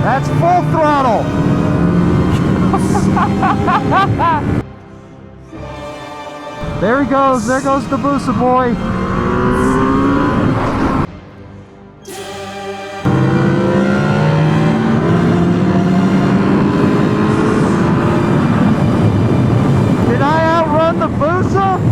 That's full throttle. There he goes. There goes the Busa boy. Did I outrun the Busa?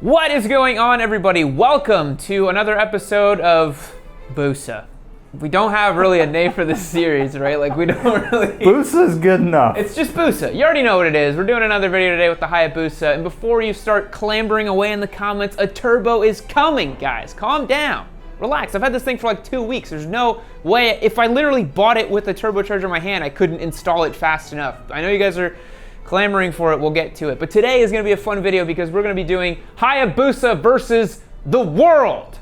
What is going on, everybody? Welcome to another episode of Busa. We don't have really a name for this series, right? Like, we don't really... Busa's good enough. It's just Busa. You already know what it is. We're doing another video today with the Hayabusa, and before you start clambering away in the comments, a turbo is coming, guys. Calm down. Relax. I've had this thing for like 2 weeks. There's no way... If I literally bought it with a turbocharger in my hand, I couldn't install it fast enough. I know you guys are clamoring for it. We'll get to it. But today is going to be a fun video because we're going to be doing Hayabusa versus the world.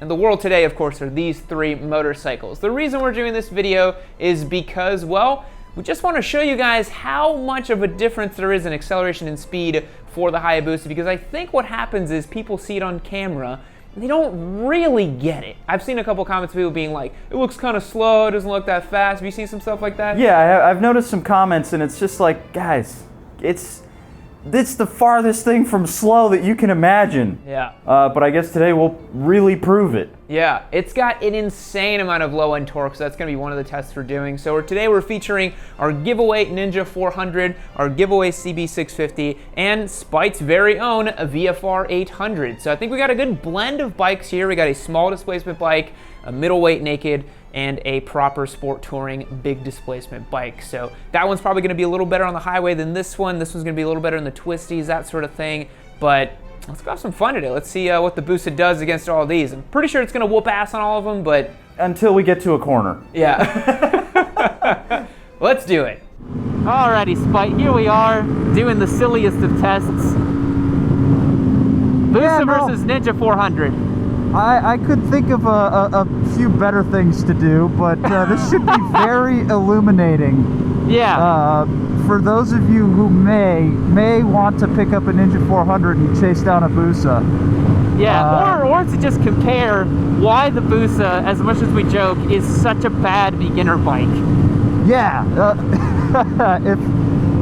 And the world today, of course, are these three motorcycles. The reason we're doing this video is because, well, we just want to show you guys how much of a difference there is in acceleration and speed for the Hayabusa, because I think what happens is people see it on camera and they don't really get it. I've seen a couple comments of people being like, it looks kind of slow, it doesn't look that fast. Have you seen some stuff like that? Yeah, I've noticed some comments, and it's just like, guys, it's the farthest thing from slow that you can imagine. Yeah. But I guess today we'll really prove it. Yeah, it's got an insane amount of low-end torque, so that's going to be one of the tests we're doing. So today we're featuring our giveaway Ninja 400, our giveaway CB 650, and Spite's very own VFR 800. So I think we got a good blend of bikes here. We got a small displacement bike, a middleweight naked, and a proper sport touring big displacement bike. So that one's probably going to be a little better on the highway than this one. This one's going to be a little better in the twisties, that sort of thing. But let's go have some fun today. Let's see what the Busa does against all of these. I'm pretty sure it's going to whoop ass on all of them, but... Until we get to a corner. Yeah. Let's do it. Alrighty, Spite. Here we are, doing the silliest of tests. Busa versus Ninja 400. I could think of a few better things to do, but this should be very illuminating. Yeah. For those of you who may want to pick up a Ninja 400 and chase down a Busa. Yeah, or to just compare why the Busa, as much as we joke, is such a bad beginner bike. Yeah.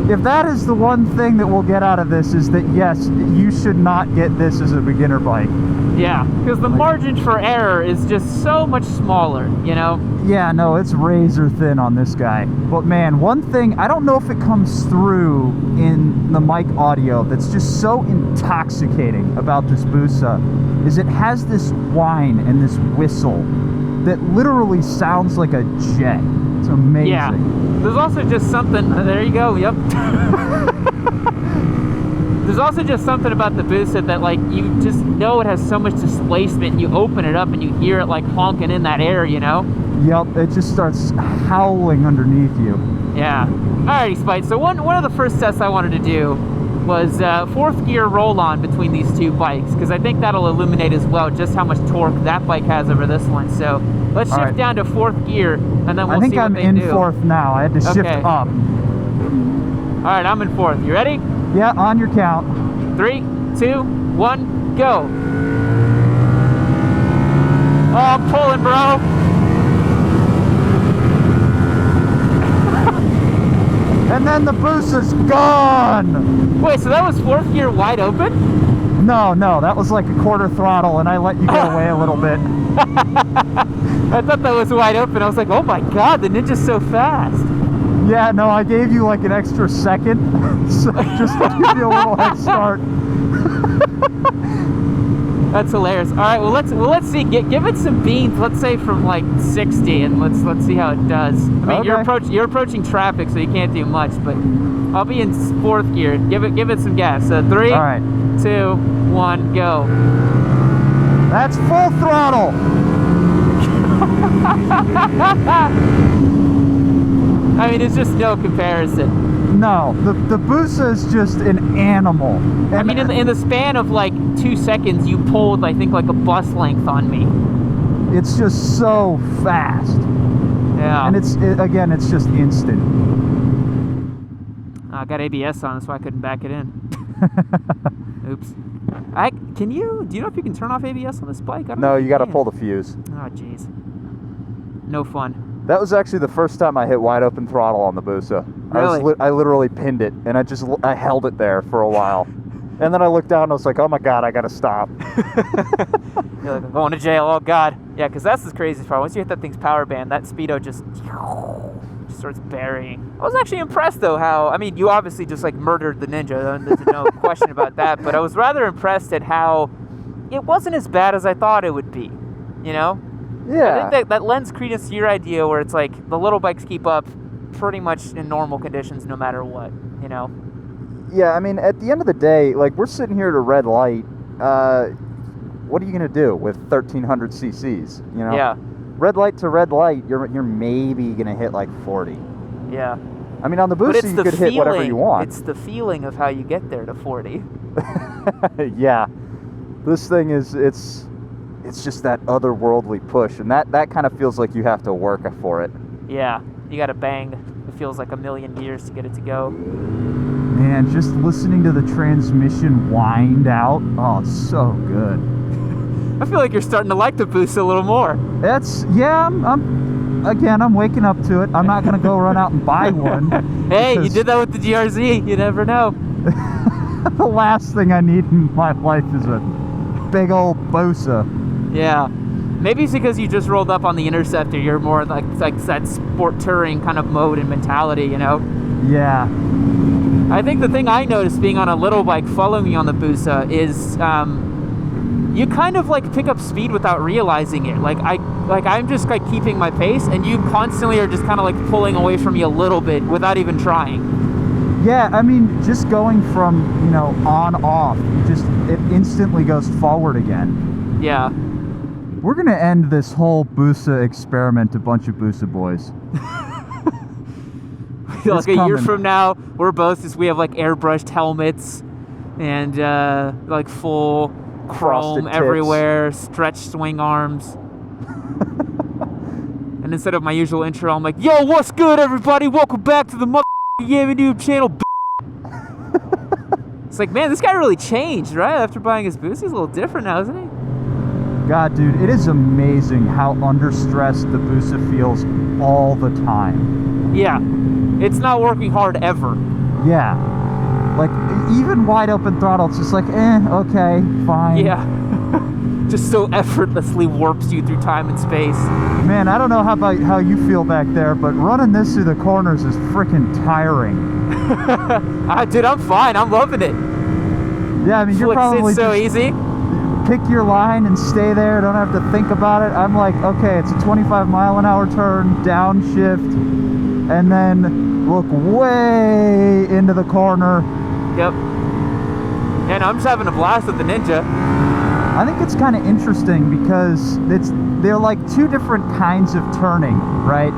If that is the one thing that we'll get out of this, is that yes, you should not get this as a beginner bike. Yeah, because the margin for error is just so much smaller, you know? Yeah, no, it's razor thin on this guy. But man, one thing, I don't know if it comes through in the mic audio that's just so intoxicating about this Busa, is it has this whine and this whistle that literally sounds like a jet. It's amazing. Yeah, there's also just something, there you go, yep. There's also just something about the Busa that, like, you just know it has so much displacement. You open it up and you hear it like honking in that air, you know? Yep, it just starts howling underneath you. Yeah. Alrighty, Spite. So one of the first tests I wanted to do was fourth gear roll-on between these two bikes, because I think that'll illuminate as well just how much torque that bike has over this one. So let's shift down to fourth gear, and then we'll see what they do. I think I'm in fourth now. I had to shift up. Alright, I'm in fourth. You ready? Yeah, on your count. 3, 2, 1, go. Oh, I'm pulling, bro. And then the Busa's gone. Wait, so that was fourth gear wide open? No, that was like a quarter throttle, and I let you get away a little bit. I thought that was wide open. I was like, oh my god, the Ninja's so fast. Yeah, no, I gave you like an extra second, so just to give you a little head start. That's hilarious. All right, well let's see. Give it some beans. Let's say from like 60, and let's see how it does. I mean, okay. you're approaching traffic, so you can't do much. But I'll be in fourth gear. Give it some gas. So 3, 2, 1, go. That's full throttle. I mean, it's just no comparison. No, the Busa is just an animal. And I mean, in the span of like 2 seconds, you pulled, I think, like a bus length on me. It's just so fast. Yeah. And again, it's just instant. I got ABS on, so I couldn't back it in. Oops. do you know if you can turn off ABS on this bike? I don't know No, if you got to can. pull the fuse. Oh, jeez. No fun. That was actually the first time I hit wide open throttle on the Busa. Really? I literally pinned it, and I held it there for a while. And then I looked down and I was like, oh my God, I got to stop. You're like, I'm going to jail, oh God. Yeah, because that's the craziest part. Once you hit that thing's power band, that speedo just starts burying. I was actually impressed though how, I mean, you obviously just like murdered the Ninja, there's no question about that, but I was rather impressed at how it wasn't as bad as I thought it would be, you know? Yeah. I think that lends credence to your idea where it's like the little bikes keep up pretty much in normal conditions no matter what, you know? Yeah, I mean, at the end of the day, like, we're sitting here at a red light. What are you going to do with 1,300 cc's, you know? Yeah. Red light to red light, you're maybe going to hit like 40. Yeah. I mean, on the But Busa, it's you the could hit whatever you want. It's the feeling of how you get there to 40. Yeah. This thing is, it's just that otherworldly push, and that kind of feels like you have to work for it. Yeah. You got to bang. It feels like a million years to get it to go. Man, just listening to the transmission wind out, oh, it's so good. I feel like you're starting to like the Busa a little more. I'm waking up to it. I'm not going to go run out and buy one. Hey, you did that with the GRZ. You never know. The last thing I need in my life is a big old Busa. Yeah. Maybe it's because you just rolled up on the Interceptor. You're more like that sport touring kind of mode and mentality, you know? Yeah. I think the thing I noticed being on a little bike following me on the Busa is you kind of like pick up speed without realizing it. I'm just like keeping my pace, and you constantly are just kind of like pulling away from me a little bit without even trying. Yeah, I mean, just going from, on off, it instantly goes forward again. Yeah. We're going to end this whole Busa experiment a bunch of Busa boys. Like a year from now, we have like airbrushed helmets and like full chrome Frosted everywhere, stretched swing arms. And instead of my usual intro, I'm like, yo, what's good, everybody? Welcome back to the Yammie Noob channel. It's like, man, this guy really changed, right? After buying his Busa, he's a little different now, isn't he? God, dude, it is amazing how under stress the Busa feels all the time. Yeah. It's not working hard ever. Yeah. Like, even wide open throttle, it's just like, okay, fine. Yeah. Just so effortlessly warps you through time and space. Man, I don't know how you feel back there, but running this through the corners is freaking tiring. Dude, I'm fine. I'm loving it. Yeah, I mean, you're probably so easy. Pick your line and stay there. Don't have to think about it. I'm like, okay, it's a 25-mile-an-hour turn, downshift, and then look way into the corner. Yep. And I'm just having a blast with the Ninja. I think it's kind of interesting because they're like two different kinds of turning, right?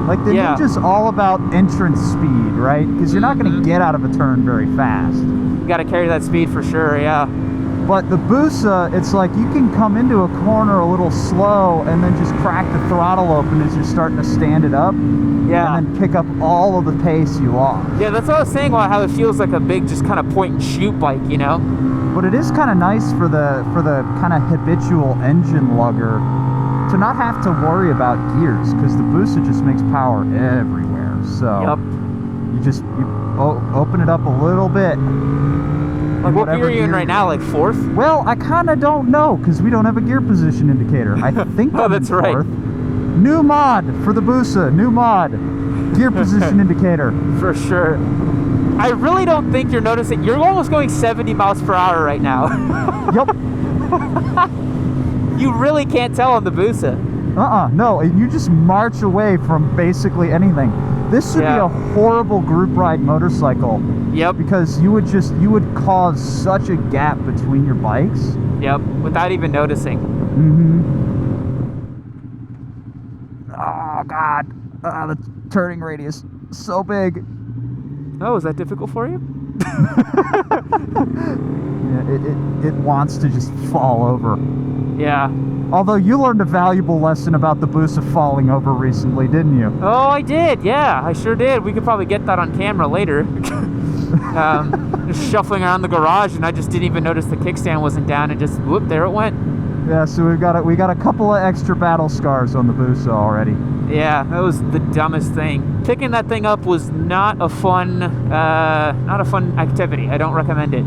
Like the Ninja's all about entrance speed, right? Because you're not going to get out of a turn very fast. You got to carry that speed for sure, yeah. But the Busa, it's like you can come into a corner a little slow and then just crack the throttle open as you're starting to stand it up. Yeah. And then pick up all of the pace you lost. Yeah, that's what I was saying about how it feels like a big just kind of point and shoot bike, you know? But it is kind of nice for the kind of habitual engine lugger to not have to worry about gears, because the Busa just makes power everywhere. So you open it up a little bit. Like, what gear are you in right now? Like fourth? Well, I kind of don't know, because we don't have a gear position indicator. I think I'm that's in right. fourth. New mod for the Busa. New mod. Gear position indicator. For sure. I really don't think you're noticing. You're almost going 70 miles per hour right now. Yep. You really can't tell on the Busa. No, and you just march away from basically anything. This should be a horrible group ride motorcycle. Yep. Because you would cause such a gap between your bikes. Yep, without even noticing. Oh, God. The turning radius, so big. Oh, is that difficult for you? Yeah, it wants to just fall over. Yeah. Although you learned a valuable lesson about the Busa falling over recently, didn't you? Oh, I did. Yeah, I sure did. We could probably get that on camera later. just shuffling around the garage, and I just didn't even notice the kickstand wasn't down, and just whoop, there it went. Yeah, so we got a couple of extra battle scars on the Busa already. Yeah, that was the dumbest thing. Picking that thing up was not a fun activity. I don't recommend it.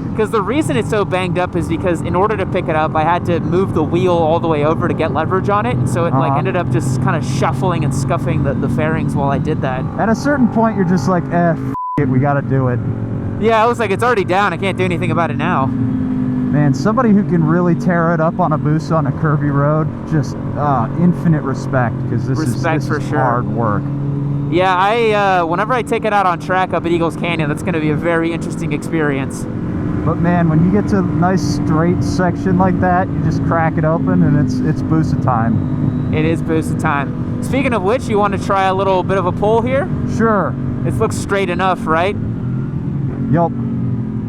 Because the reason it's so banged up is because in order to pick it up, I had to move the wheel all the way over to get leverage on it, and so it like ended up just kind of shuffling and scuffing the fairings while I did that. At a certain point, you're just like, f it, we gotta do it. Yeah, I was like, it's already down. I can't do anything about it now. Man, somebody who can really tear it up on a Busa on a curvy road, just infinite respect, because this is hard work. Yeah, whenever I take it out on track up at Eagles Canyon, that's going to be a very interesting experience. But man, when you get to a nice straight section like that, you just crack it open and it's Busa time. It is Busa time. Speaking of which, you want to try a little bit of a pull here? Sure. This looks straight enough, right? Yup.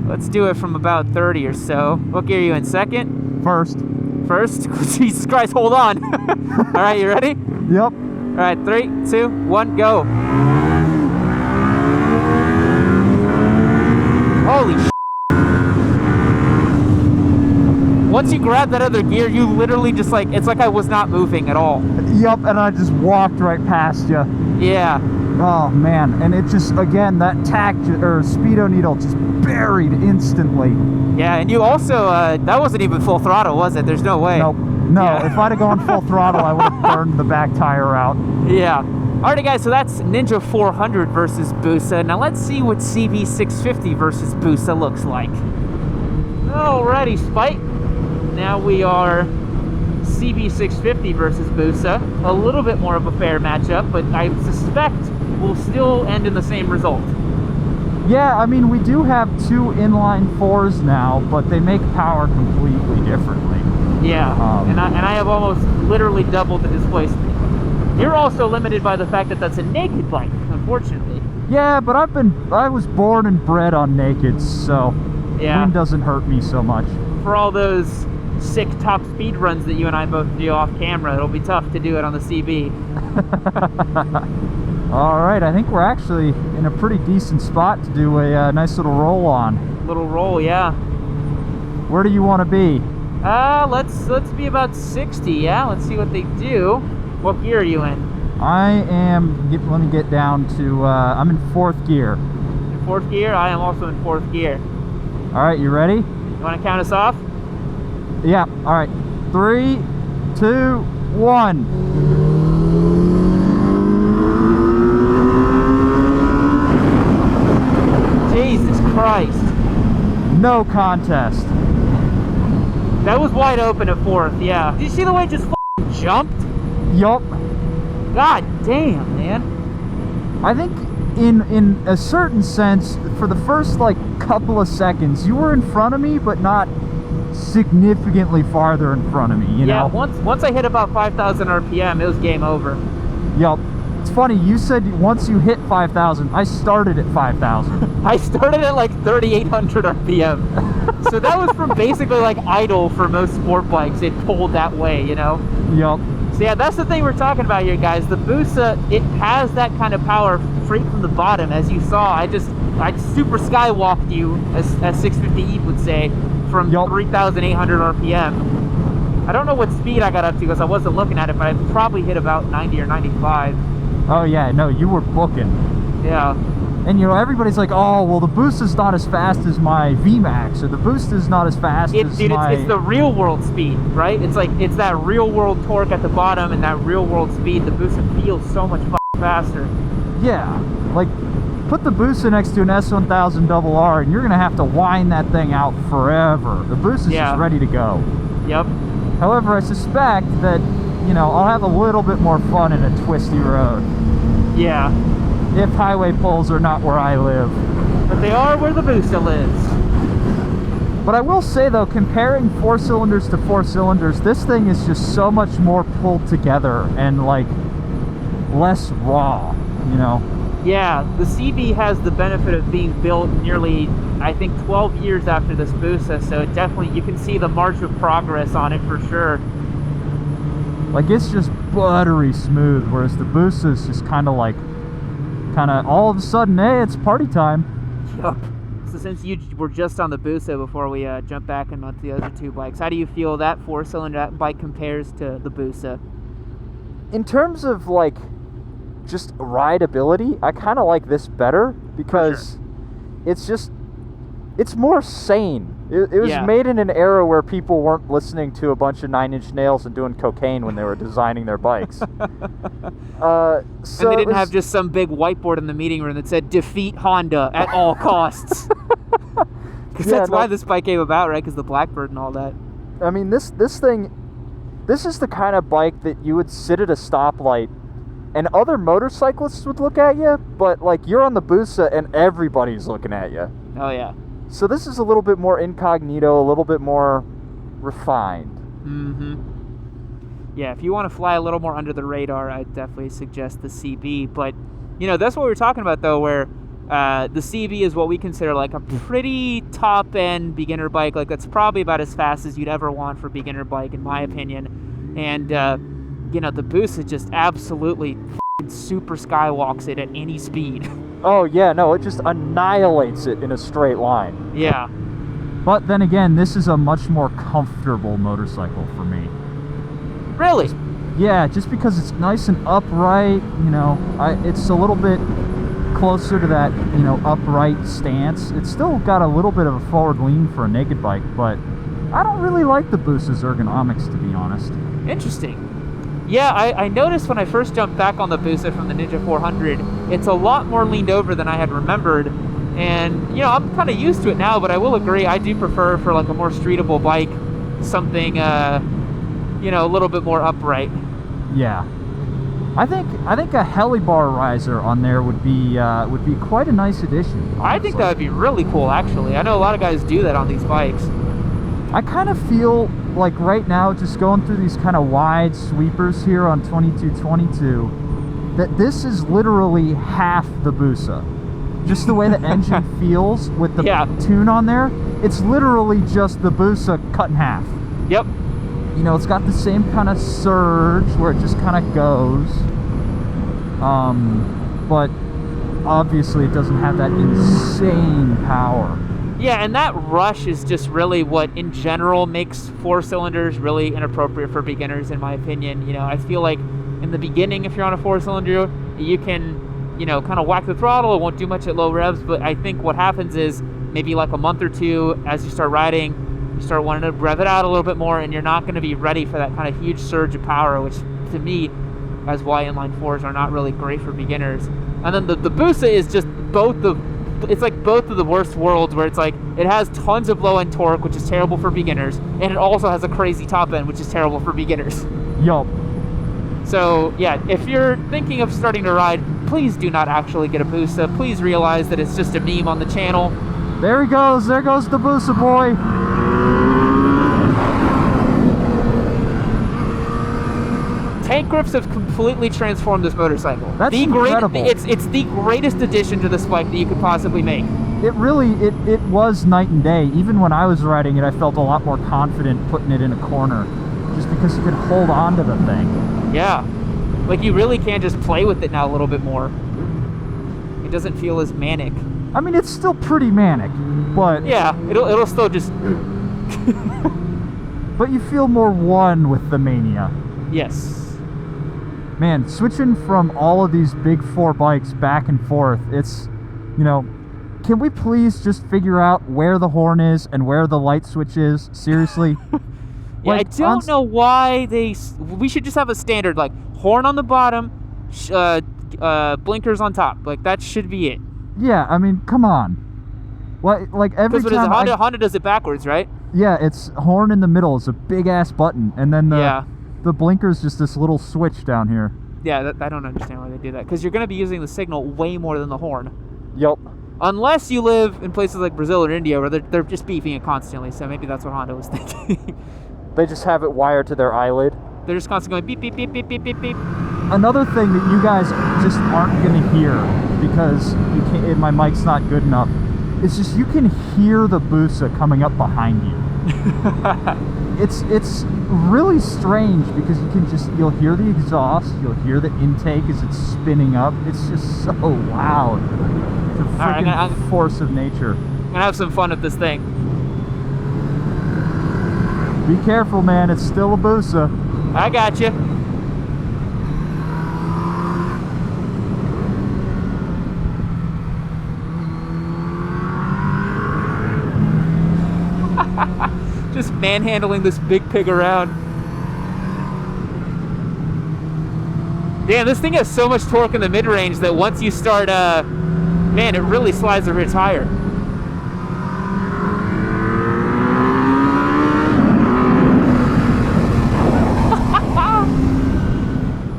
Let's do it from about 30 or so. What gear are you in, second? First. First? Jesus Christ, hold on. All right, you ready? Yep. All right, 3, 2, 1, go. Holy shit. Once you grab that other gear, you literally just like, it's like I was not moving at all. Yup, and I just walked right past you. Yeah. Oh man, and it just, again, that speedo needle just buried instantly. Yeah, and you also, that wasn't even full throttle, was it? There's no way. Nope. No, yeah. If I'd have gone full throttle, I would have burned the back tire out. Yeah. Alrighty guys, so that's Ninja 400 versus Busa. Now let's see what CB650 versus Busa looks like. Alrighty, Spike. Now we are CB650 versus Busa. A little bit more of a fair matchup, but I suspect we'll still end in the same result. Yeah, I mean, we do have two inline fours now, but they make power completely differently. Yeah, and I have almost literally doubled the displacement. You're also limited by the fact that that's a naked bike, unfortunately. Yeah, but I was born and bred on nakeds, so wind doesn't hurt me so much. For all those sick top speed runs that you and I both do off camera, it'll be tough to do it on the CB. All right, I think we're actually in a pretty decent spot to do a nice little roll on. Little roll, yeah. Where do you want to be? Let's be about 60, yeah? Let's see what they do. What gear are you in? I am, let me get down to, I'm in 4th gear. In 4th gear? I am also in 4th gear. All right, you ready? You want to count us off? Yeah, all right. 3, 2, 1. Jesus Christ. No contest. That was wide open at 4th, yeah. Did you see the way it just f***ing jumped? Yup. God damn, man. I think in a certain sense, for the first like couple of seconds, you were in front of me, but not significantly farther in front of me, you know? Once I hit about 5,000 RPM, it was game over. Yup. It's funny, you said once you hit 5,000, I started at 5,000. I started at like 3,800 RPM. So that was from basically like idle for most sport bikes. It pulled that way, you know? Yup. So yeah, that's the thing we're talking about here, guys. The Busa, it has that kind of power straight from the bottom. As you saw, I super skywalked you, as 650E would say, from 3,800 RPM. I don't know what speed I got up to because I wasn't looking at it, but I probably hit about 90 or 95. Oh yeah, no, you were booking. Yeah. And you know, everybody's like, oh, well, the Busa's not as fast as my VMAX, or the Busa's not as fast as my... It's the real world speed, right? It's like, it's that real world torque at the bottom and that real world speed. The Busa feels so much faster. Yeah, like, put the Busa next to an S1000RR and you're gonna have to wind that thing out forever. The Busa's just ready to go. Yep. However, I suspect that, you know, I'll have a little bit more fun in a twisty road. Yeah. If highway poles are not where I live. But they are where the Busa lives. But I will say though, comparing 4 cylinders to 4 cylinders, this thing is just so much more pulled together and like less raw, you know? Yeah, the CB has the benefit of being built nearly, I think, 12 years after this Busa, so it definitely, you can see the march of progress on it for sure. Like, it's just buttery smooth, whereas the Busa is just kind of all of a sudden, hey, it's party time. Yup. So since you were just on the Busa before we jump back and onto the other two bikes, how do you feel that 4-cylinder bike compares to the Busa? In terms of like just rideability, I kind of like this better because it's more sane. It was made in an era where people weren't listening to a bunch of 9 Inch Nails and doing cocaine when they were designing their bikes. So and they didn't have just some big whiteboard in the meeting room that said "Defeat Honda at all costs." Because that's why this bike came about, right? Because the Blackbird and all that. I mean, this is the kind of bike that you would sit at a stoplight and other motorcyclists would look at you, but like you're on the Busa and everybody's looking at you. Oh yeah. So this is a little bit more incognito, a little bit more refined. Yeah, if you want to fly a little more under the radar, I'd definitely suggest the CB. But, you know, that's what we were talking about, though, where the CB is what we consider like a pretty top-end beginner bike. Like, that's probably about as fast as you'd ever want for a beginner bike, in my opinion. And, you know, the Busa just absolutely super skywalks it at any speed. Oh, yeah, no, it just annihilates it in a straight line. Yeah. But then again, this is a much more comfortable motorcycle for me. Really? Yeah, just because it's nice and upright, you know, it's a little bit closer to that, you know, upright stance. It's still got a little bit of a forward lean for a naked bike, but I don't really like the Busa's ergonomics, to be honest. Interesting. Yeah, I noticed when I first jumped back on the Busa from the Ninja 400, it's a lot more leaned over than I had remembered. And, you know, I'm kind of used to it now, but I will agree, I do prefer for like a more streetable bike, something, you know, a little bit more upright. Yeah. I think a helibar riser on there would be quite a nice addition, honestly. I think that would be really cool, actually. I know a lot of guys do that on these bikes. I kind of feel like right now, just going through these kind of wide sweepers here on 2222, that this is literally half the Busa. Just the way the engine feels with the tune on there, it's literally just the Busa cut in half. Yep. You know, it's got the same kind of surge where it just kind of goes. But obviously it doesn't have that insane power. Yeah, and that rush is just really what, in general, makes 4-cylinders really inappropriate for beginners, in my opinion. You know, I feel like in the beginning, if you're on a 4-cylinder, you can, you know, kind of whack the throttle. It won't do much at low revs, but I think what happens is maybe like a month or two, as you start riding, you start wanting to rev it out a little bit more, and you're not going to be ready for that kind of huge surge of power, which to me, as why inline 4s are not really great for beginners. And then the Busa is just it's like both of the worst worlds, where it's like it has tons of low end torque, which is terrible for beginners, and it also has a crazy top end, which is terrible for beginners. Yup. So yeah, if you're thinking of starting to ride, please do not actually get a Busa. Please realize that it's just a meme on the channel. There he goes. There goes the Busa boy. Tank grips have completely transformed this motorcycle. That's incredible. It's the greatest addition to this bike that you could possibly make. It really, it was night and day. Even when I was riding it, I felt a lot more confident putting it in a corner, just because you could hold on to the thing. Yeah, like you really can just play with it now a little bit more. It doesn't feel as manic. I mean, it's still pretty manic, but yeah, it'll still just. But you feel more one with the mania. Yes. Man, switching from all of these big 4 bikes back and forth, it's, you know, can we please just figure out where the horn is and where the light switch is? Seriously? Yeah, like, I don't know why we should just have a standard, like, horn on the bottom, blinkers on top. Like, that should be it. Yeah, I mean, come on. Like every time Honda does it backwards, right? Yeah, it's horn in the middle. It's a big-ass button, and then the blinker's just this little switch down here. Yeah, I don't understand why they do that, because you're going to be using the signal way more than the horn. Yup. Unless you live in places like Brazil or India, where they're just beeping it constantly, so maybe that's what Honda was thinking. They just have it wired to their eyelid. They're just constantly going beep, beep, beep, beep, beep, beep, beep. Another thing that you guys just aren't going to hear, because my mic's not good enough, is just you can hear the Busa coming up behind you. It's really strange because you'll hear the exhaust, you'll hear the intake as it's spinning up. It's just so loud. It's a freaking force of nature. I'm gonna have some fun with this thing. Be careful, man. It's still a Busa. I got you. Just manhandling this big pig around. Damn, this thing has so much torque in the mid-range that once you start, man, it really slides the rear tire.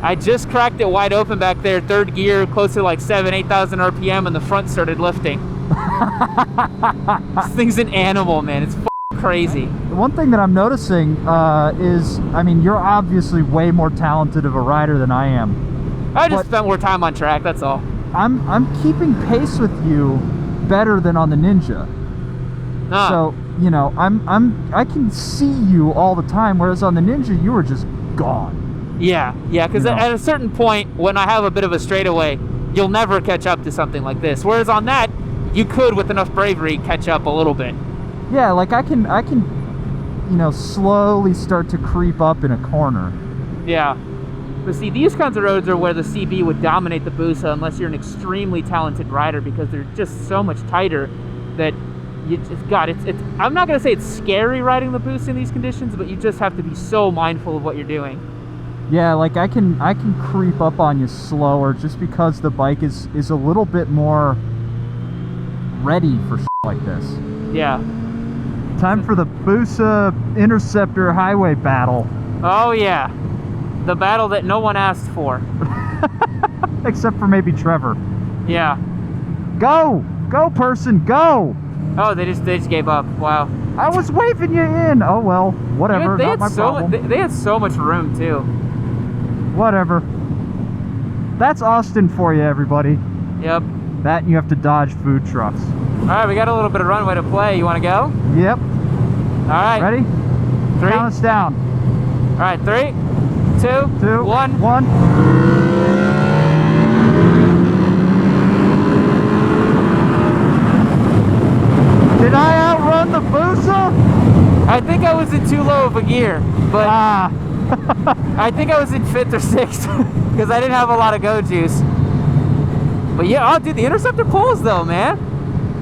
I just cracked it wide open back there, third gear, close to like 8,000 RPM, and the front started lifting. This thing's an animal, man. It's crazy. The one thing that I'm noticing is, I mean, you're obviously way more talented of a rider than I am. I just spent more time on track, that's all. I'm keeping pace with you better than on the Ninja. So, you know, I can see you all the time, whereas on the Ninja you were just gone. Yeah, because at a certain point, when I have a bit of a straightaway, you'll never catch up to something like this. Whereas on that, you could, with enough bravery, catch up a little bit. Yeah, like I can, you know, slowly start to creep up in a corner. Yeah. But see, these kinds of roads are where the CB would dominate the Busa unless you're an extremely talented rider, because they're just so much tighter that it's I'm not going to say it's scary riding the Busa in these conditions, but you just have to be so mindful of what you're doing. Yeah, like I can creep up on you slower just because the bike is a little bit more ready for shit like this. Yeah. Time for the Busa Interceptor highway battle. Oh yeah. The battle that no one asked for. Except for maybe Trevor. Yeah. Go! Go, person, go! Oh, they just gave up. Wow. I was waving you in. Oh well, whatever. Not my problem. They had so much room too. Whatever. That's Austin for you, everybody. Yep. That and you have to dodge food trucks. All right, we got a little bit of runway to play. You want to go? Yep. All right. Ready? 3. Count us down. All right, 3, 2, 1. 1. Did I outrun the Busa? I think I was in too low of a gear, but I think I was in 5th or 6th because I didn't have a lot of go juice. But yeah, oh dude, the Interceptor pulls though, man.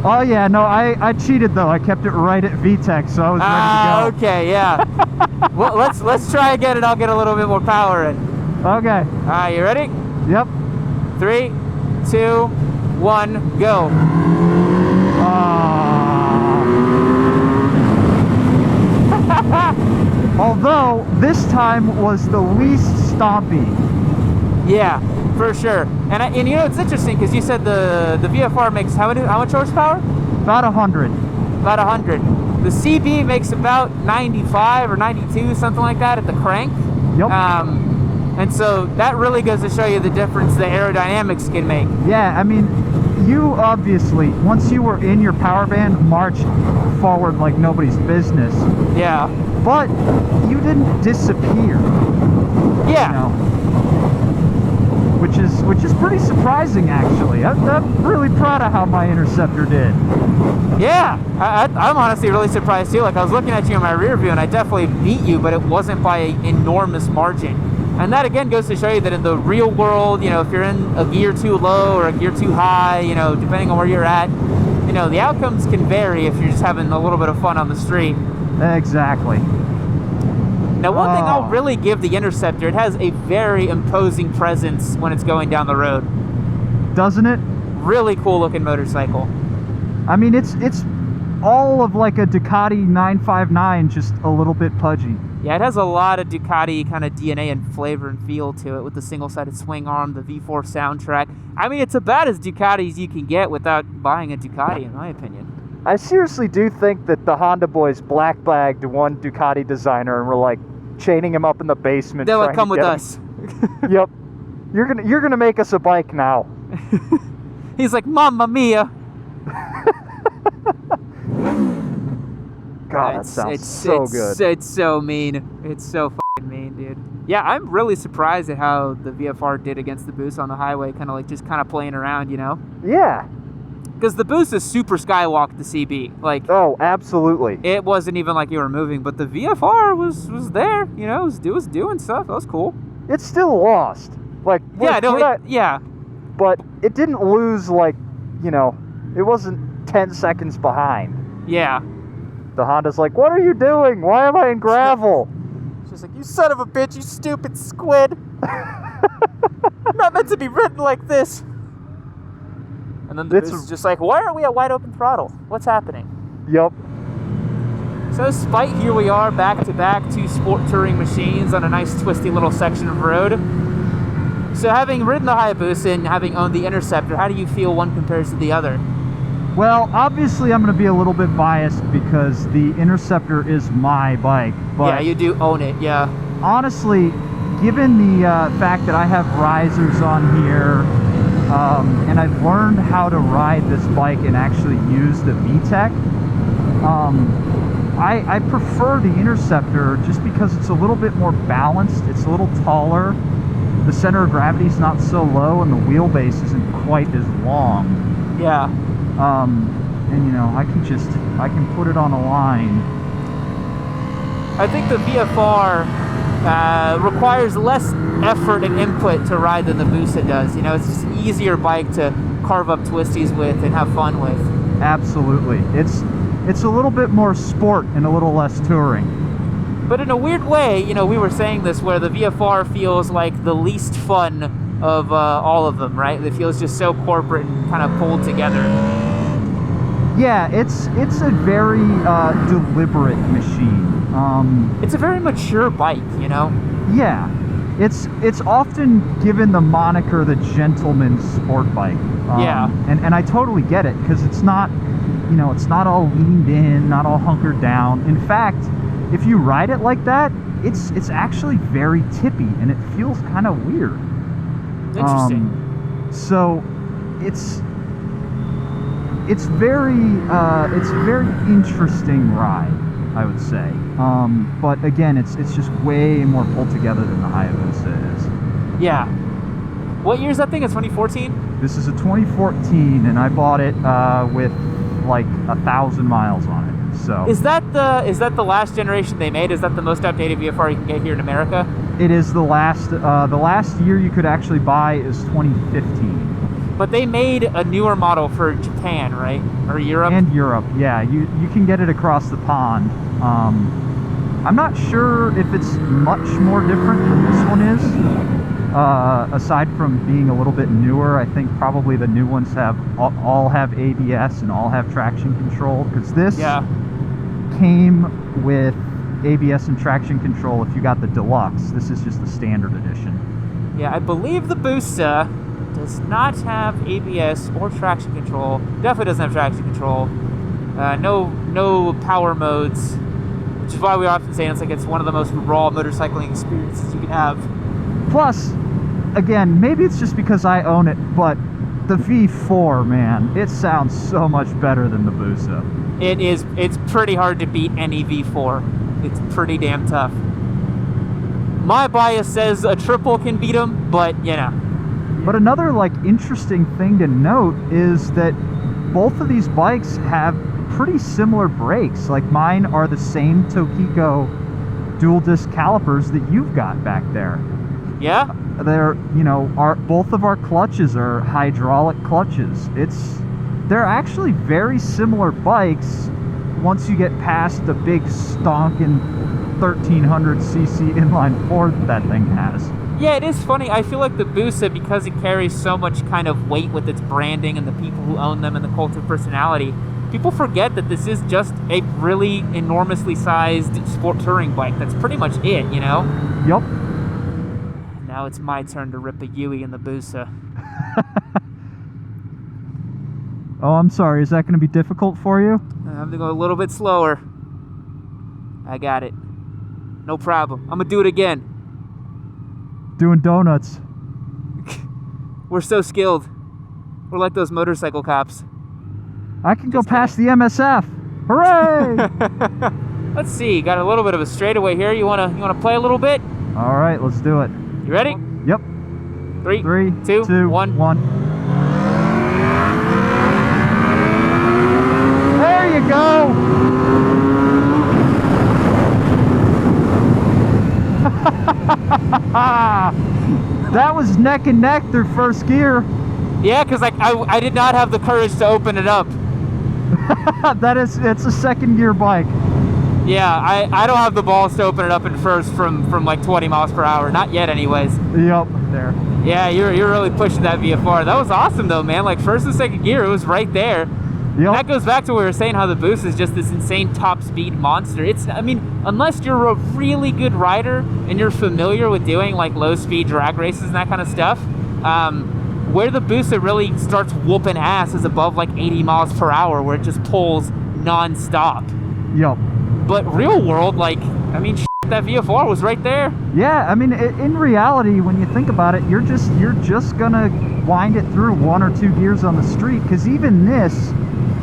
Oh yeah, no, I cheated though. I kept it right at VTEC, so I was ready to go. Okay, yeah. Well, let's try again, and I'll get a little bit more power in. Okay. All right, you ready? Yep. 3, 2, 1, go. Although this time was the least stompy. Yeah, for sure. And you know, it's interesting because you said the VFR makes how much horsepower? About 100. About 100. The CB makes about 95 or 92, something like that at the crank. Yep. And so that really goes to show you the difference the aerodynamics can make. Yeah, I mean, you obviously, once you were in your power band, marched forward like nobody's business. Yeah. But you didn't disappear. Yeah. You know? Which is pretty surprising, actually. I'm really proud of how my Interceptor did. Yeah, I'm honestly really surprised too. Like, I was looking at you in my rear view and I definitely beat you, but it wasn't by an enormous margin. And that again goes to show you that in the real world, you know, if you're in a gear too low or a gear too high, you know, depending on where you're at, you know, the outcomes can vary if you're just having a little bit of fun on the street. Exactly. Now, one thing I'll really give the Interceptor, it has a very imposing presence when it's going down the road. Doesn't it? Really cool looking motorcycle. I mean, it's all of like a Ducati 959, just a little bit pudgy. Yeah, it has a lot of Ducati kind of DNA and flavor and feel to it with the single-sided swing arm, the V4 soundtrack. I mean, it's about as Ducati as you can get without buying a Ducati, in my opinion. I seriously do think that the Honda boys black-bagged one Ducati designer and were like chaining him up in the basement. They'll come with us. Yep. You're gonna make us a bike now. He's like, Mamma mia. God, that sounds so good. It's so mean. It's so fucking mean, dude. Yeah, I'm really surprised at how the VFR did against the Busa on the highway, kind of playing around, you know? Yeah. Because the Busa super skywalked the CB. Like, oh, absolutely. It wasn't even like you were moving, but the VFR was there, you know? It was doing stuff. That was cool. It's still lost. Like, yeah. But it didn't lose, like, you know, it wasn't 10 seconds behind. Yeah. The Honda's like, what are you doing? Why am I in gravel? She's like, you son of a bitch, you stupid squid. Not meant to be ridden like this. And then the Busa's just like, why aren't we at wide open throttle? What's happening? Yep. So despite here we are, back to back, two sport touring machines on a nice twisty little section of road. So having ridden the Hayabusa and having owned the Interceptor, how do you feel one compares to the other? Well, obviously I'm going to be a little bit biased because the Interceptor is my bike. But yeah, you do own it, yeah. Honestly, given the fact that I have risers on here, and I've learned how to ride this bike and actually use the VTEC, I prefer the Interceptor just because it's a little bit more balanced, it's a little taller, the center of gravity is not so low, and the wheelbase isn't quite as long. Yeah. And you know, I can put it on a line. I think the VFR requires less effort and input to ride than the Busa does. You know, it's just an easier bike to carve up twisties with and have fun with. Absolutely. It's a little bit more sport and a little less touring. But in a weird way, you know, we were saying this where the VFR feels like the least fun of all of them, right? It feels just so corporate and kind of pulled together. Yeah, it's a very deliberate machine. It's a very mature bike, you know? Yeah. It's often given the moniker the gentleman's sport bike. Yeah. And I totally get it, because it's not, you know, it's not all leaned in, not all hunkered down. In fact, if you ride it like that, it's actually very tippy, and it feels kind of weird. Interesting. So it's very interesting ride, I would say. But again, it's just way more pulled together than the Hayabusa is. Yeah. What year is that thing? It's 2014? This is a 2014, and I bought it with like 1,000 miles on it. So is that the last generation they made? Is that the most updated VFR you can get here in America? It is the last year you could actually buy is 2015. But they made a newer model for Japan, right? Or Europe? And Europe, yeah. You can get it across the pond. I'm not sure if it's much more different than this one is. Aside from being a little bit newer, I think probably the new ones all have ABS and all have traction control, because this came with ABS and traction control if you got the deluxe. This is just the standard edition. Yeah, I believe the Busa does not have ABS or traction control. Definitely doesn't have traction control. No power modes, which is why we often say it's one of the most raw motorcycling experiences you can have. Plus, again, maybe it's just because I own it, but the V4, man, it sounds so much better than the Busa. It's pretty hard to beat any V4. It's pretty damn tough. My bias says a triple can beat them, but you know. But another interesting thing to note is that both of these bikes have pretty similar brakes. Like, mine are the same Tokiko dual disc calipers that you've got back there. Yeah? They're, you know, both of our clutches are hydraulic clutches. They're actually very similar bikes once you get past the big stonking 1300cc inline four that thing has. Yeah, it is funny. I feel like the Busa, because it carries so much kind of weight with its branding and the people who own them and the cult of personality, people forget that this is just a really enormously sized sport touring bike. That's pretty much it, you know? Yup. Now it's my turn to rip a Yui in the Busa. Oh, I'm sorry. Is that going to be difficult for you? I'm going to go a little bit slower. I got it. No problem. I'm going to do it again. Doing donuts. We're so skilled. We're like those motorcycle cops. I can go past the MSF. Hooray! Let's see. Got a little bit of a straightaway here. You wanna play a little bit? All right, let's do it. You ready? Yep. Three, 2, 2, 1. 1. There you go. That was neck and neck through first gear. Yeah, because like I did not have the courage to open it up. It's a second gear bike. Yeah, I don't have the balls to open it up in first from like 20 miles per hour. Not yet, anyways. Yep, there. Yeah, you're really pushing that VFR. That was awesome though, man. Like first and second gear, it was right there. Yep. That goes back to what we were saying, how the Busa is just this insane top speed monster. I mean, unless you're a really good rider and you're familiar with doing like low speed drag races and that kind of stuff, where the Busa really starts whooping ass is above like 80 miles per hour, where it just pulls non-stop. Yep. But real world, like, I mean, that VFR was right there. Yeah, I mean, in reality, when you think about it, you're just gonna wind it through 1 or 2 gears on the street, because even this,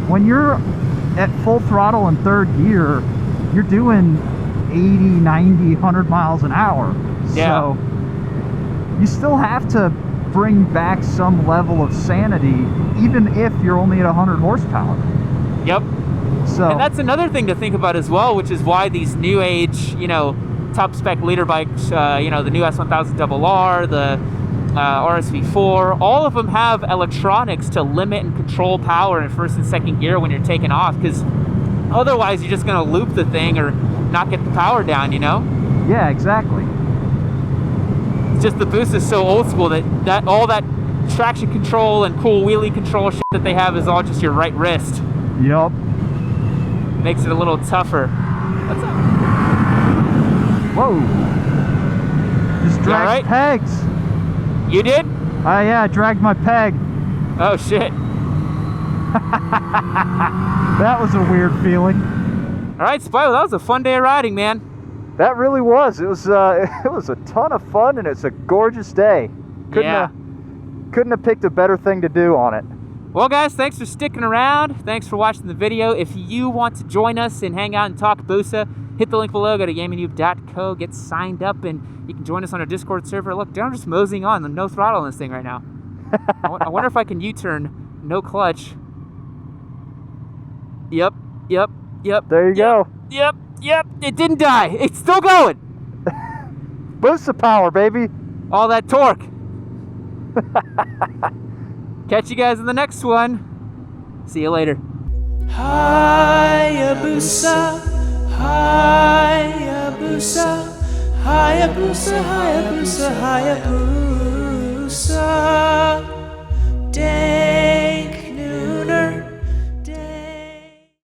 when you're at full throttle in third gear, you're doing 80, 90, 100 miles an hour. Yeah. So you still have to bring back some level of sanity, even if you're only at 100 horsepower. Yep. So, and that's another thing to think about as well, which is why these new age, top spec leader bikes, the new S1000RR, the RSV4, all of them have electronics to limit and control power in first and second gear when you're taking off, because otherwise you're just going to loop the thing or not get the power down, Yeah, exactly. It's just the Boost is so old school that all that traction control and cool wheelie control shit that they have is all just your right wrist. Yup. Makes it a little tougher. What's up? Whoa. Just dragged right? pegs. You did? Yeah, I dragged my peg. Oh shit. That was a weird feeling. All right, Spyro, that was a fun day of riding, man. That really was. It was a ton of fun, and it's a gorgeous day. Couldn't have picked a better thing to do on it. Well, guys, thanks for sticking around. Thanks for watching the video. If you want to join us and hang out and talk Busa, hit the link below. Go to yammienoob.co, get signed up, and you can join us on our Discord server. Look, I'm just moseying on. No throttle on this thing right now. I wonder if I can U-turn, no clutch. Yep. There you go. Yep. It didn't die. It's still going. Busa power, baby. All that torque. Catch you guys in the next one. See you later. Hayabusa, Hayabusa, Hayabusa, Hayabusa, Hayabusa.